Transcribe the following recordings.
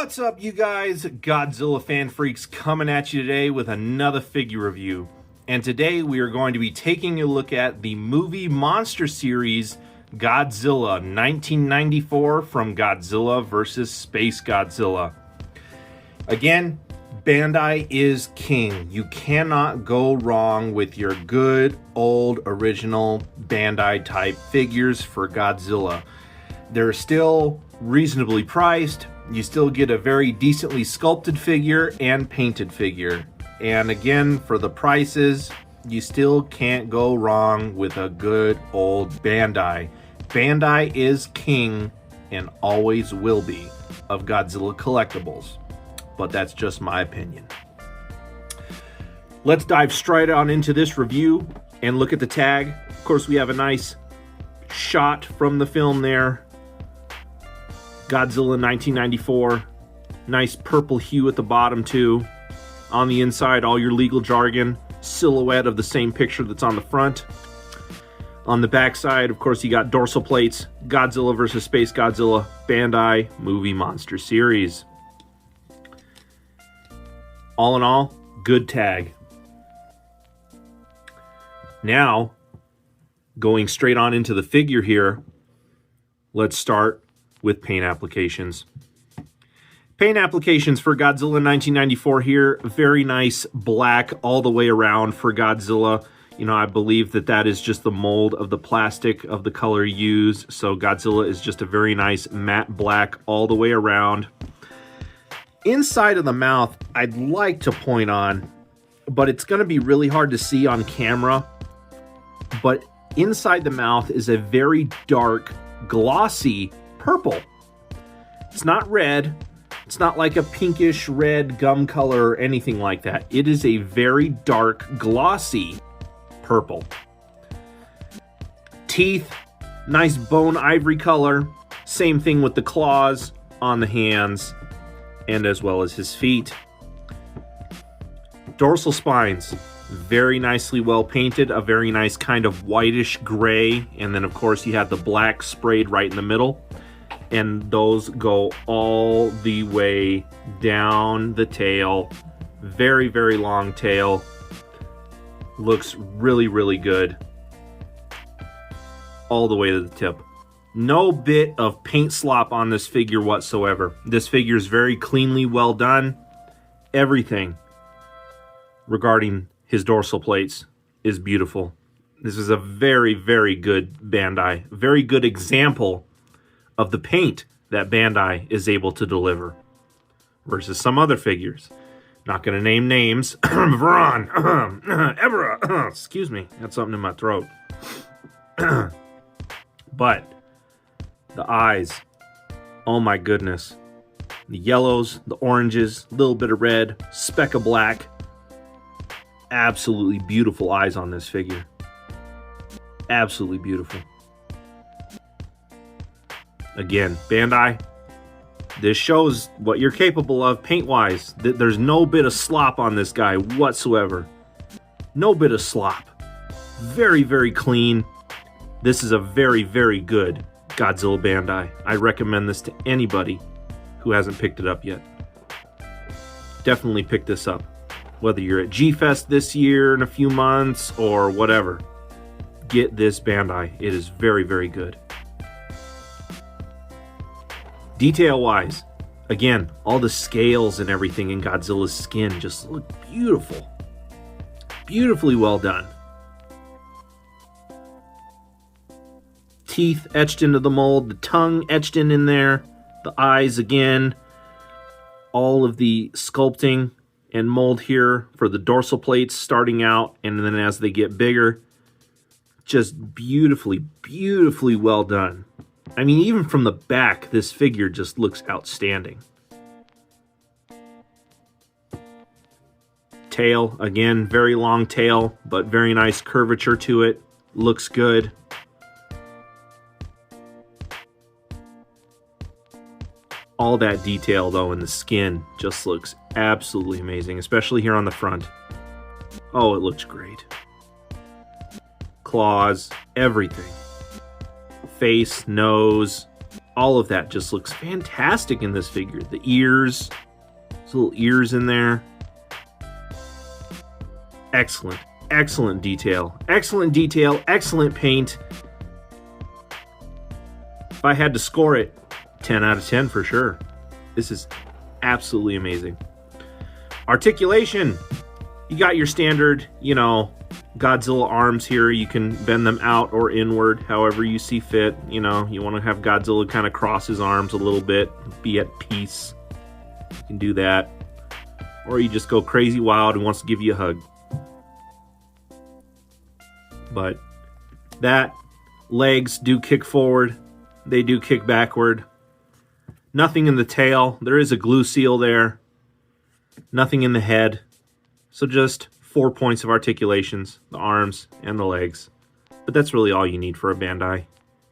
What's up, you guys? Godzilla fan freaks coming at you today with another figure review. And today we are going to be taking a look at the Movie Monster series Godzilla 1994 from Godzilla vs. Space Godzilla. Again, Bandai is king. You cannot go wrong with your good old original Bandai type figures for Godzilla. They're still reasonably priced. You still get a very decently sculpted figure and painted figure. And again, for the prices, you still can't go wrong with a good old Bandai. Bandai is king and always will be of Godzilla collectibles. But that's just my opinion. Let's dive straight on into this review and look at the tag. Of course, we have a nice shot from the film there. Godzilla 1994. Nice purple hue at the bottom too. On the inside, all your legal jargon. Silhouette of the same picture that's on the front. On the back side, of course, you got dorsal plates. Godzilla vs. Space Godzilla, Bandai Movie Monster series. All in all, good tag. Now, going straight on into the figure here, let's start with paint applications. Paint applications for Godzilla 1994 here, very nice black all the way around for Godzilla. You know, I believe that is just the mold of the plastic of the color used. So Godzilla is just a very nice matte black all the way around. Inside of the mouth, I'd like to point on, but it's going to be really hard to see on camera. But inside the mouth is a very dark, glossy purple. It's not red. It's not like a pinkish red gum color or anything like that. It is a very dark, glossy purple. Teeth, nice bone ivory color. Same thing with the claws on the hands and as well as his feet. Dorsal spines, very nicely well painted, a very nice kind of whitish gray, and then of course you have the black sprayed right in the middle, and those go all the way down the tail. Very, very long tail. Looks really, really good. All the way to the tip. No bit of paint slop on this figure whatsoever. This figure is very cleanly well done. Everything regarding his dorsal plates is beautiful. This is a very, very good Bandai. Very good example of the paint that Bandai is able to deliver versus some other figures. Not going to name names. Veron, Evera, excuse me, got something in my throat. But the eyes, oh my goodness. The yellows, the oranges, a little bit of red, speck of black. Absolutely beautiful eyes on this figure. Absolutely beautiful. Again, Bandai, this shows what you're capable of paint-wise. There's no bit of slop on this guy whatsoever. No bit of slop. Very, very clean. This is a very, very good Godzilla Bandai. I recommend this to anybody who hasn't picked it up yet. Definitely pick this up. Whether you're at G-Fest this year in a few months or whatever, get this Bandai. It is very, very good. Detail-wise, again, all the scales and everything in Godzilla's skin just look beautiful. Beautifully well done. Teeth etched into the mold, the tongue etched in there, the eyes again, all of the sculpting and mold here for the dorsal plates starting out, and then as they get bigger, just beautifully, beautifully well done. I mean, even from the back, this figure just looks outstanding. Tail, again, very long tail, but very nice curvature to it. Looks good. All that detail, though, in the skin just looks absolutely amazing, especially here on the front. Oh, it looks great. Claws, everything. Face, nose, All of that just looks fantastic in this figure. The ears, there's little ears in there. Excellent, excellent detail. Excellent detail, excellent paint. If I had to score it, 10 out of 10 for sure. This is absolutely amazing. Articulation. You got your standard, you know, Godzilla arms here. You can bend them out or inward, however you see fit. You know, you want to have Godzilla kind of cross his arms a little bit, be at peace. You can do that. Or you just go crazy wild and wants to give you a hug. But that, legs do kick forward. They do kick backward. Nothing in the tail. There is a glue seal there. Nothing in the head. So just 4 points of articulations, the arms and the legs. But that's really all you need for a Bandai.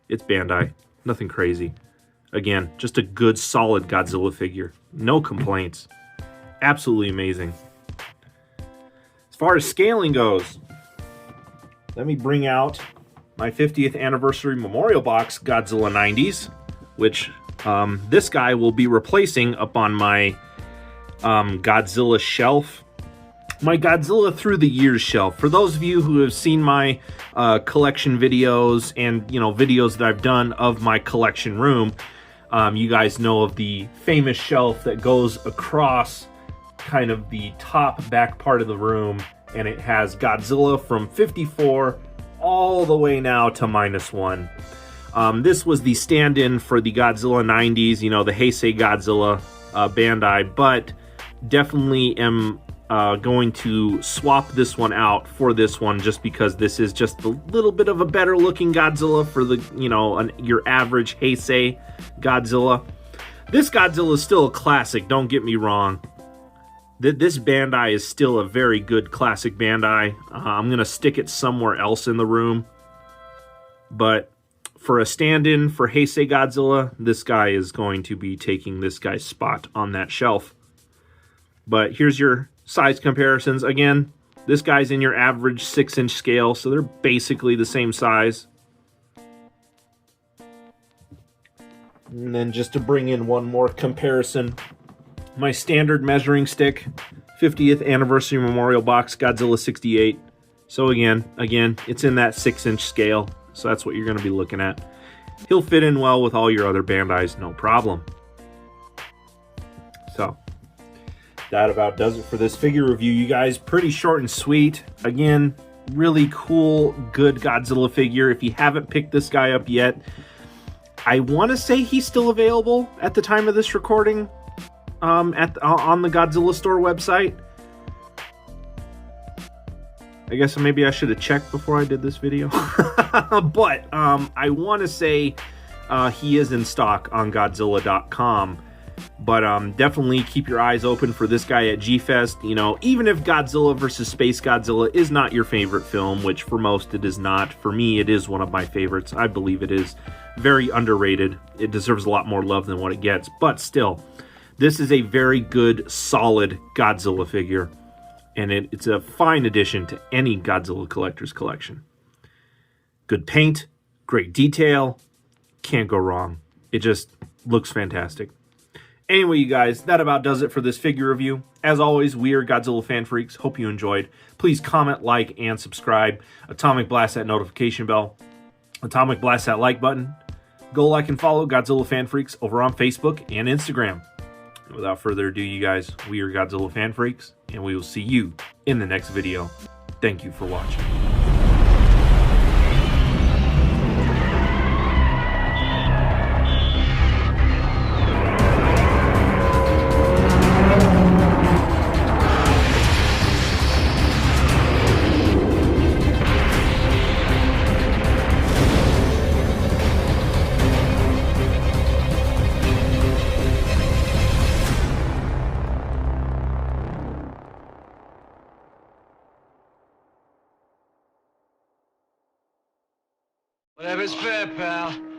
It's Bandai. Nothing crazy. Again, just a good, solid Godzilla figure. No complaints. Absolutely amazing. As far as scaling goes, let me bring out my 50th anniversary memorial box Godzilla 90s, which this guy will be replacing up on my Godzilla shelf. My Godzilla Through the Years shelf. For those of you who have seen my collection videos and, you know, videos that I've done of my collection room, you guys know of the famous shelf that goes across kind of the top back part of the room, and it has Godzilla from 54 all the way now to -1. This was the stand-in for the Godzilla 90s, you know, the Heisei Godzilla Bandai, but definitely am going to swap this one out for this one just because this is just a little bit of a better looking Godzilla for the, you know, your average Heisei Godzilla. This Godzilla is still a classic, don't get me wrong. This Bandai is still a very good classic Bandai. I'm going to stick it somewhere else in the room. But for a stand-in for Heisei Godzilla, this guy is going to be taking this guy's spot on that shelf. But here's your size comparisons. Again, this guy's in your average 6-inch scale, so they're basically the same size. And then just to bring in one more comparison, my standard measuring stick, 50th anniversary memorial box, Godzilla 68. So again, it's in that 6-inch scale. So that's what you're going to be looking at. He'll fit in well with all your other Bandais, no problem. So that about does it for this figure review, you guys. Pretty short and sweet. Again, really cool, good Godzilla figure. If you haven't picked this guy up yet, I want to say he's still available at the time of this recording on the Godzilla Store website. I guess maybe I should have checked before I did this video. But I want to say he is in stock on Godzilla.com. But definitely keep your eyes open for this guy at G-Fest. You know, even if Godzilla vs. Space Godzilla is not your favorite film, which for most it is not, for me it is one of my favorites. I believe it is very underrated. It deserves a lot more love than what it gets. But still, this is a very good, solid Godzilla figure. And it's a fine addition to any Godzilla collector's collection. Good paint, great detail, can't go wrong. It just looks fantastic. Anyway, you guys, that about does it for this figure review. As always, we are Godzilla Fan Freaks. Hope you enjoyed. Please comment, like, and subscribe. Atomic blast that notification bell. Atomic blast that like button. Go like and follow Godzilla Fan Freaks over on Facebook and Instagram. Without further ado, you guys, we are Godzilla Fan Freaks, and we will see you in the next video. Thank you for watching. Whatever's fair, pal.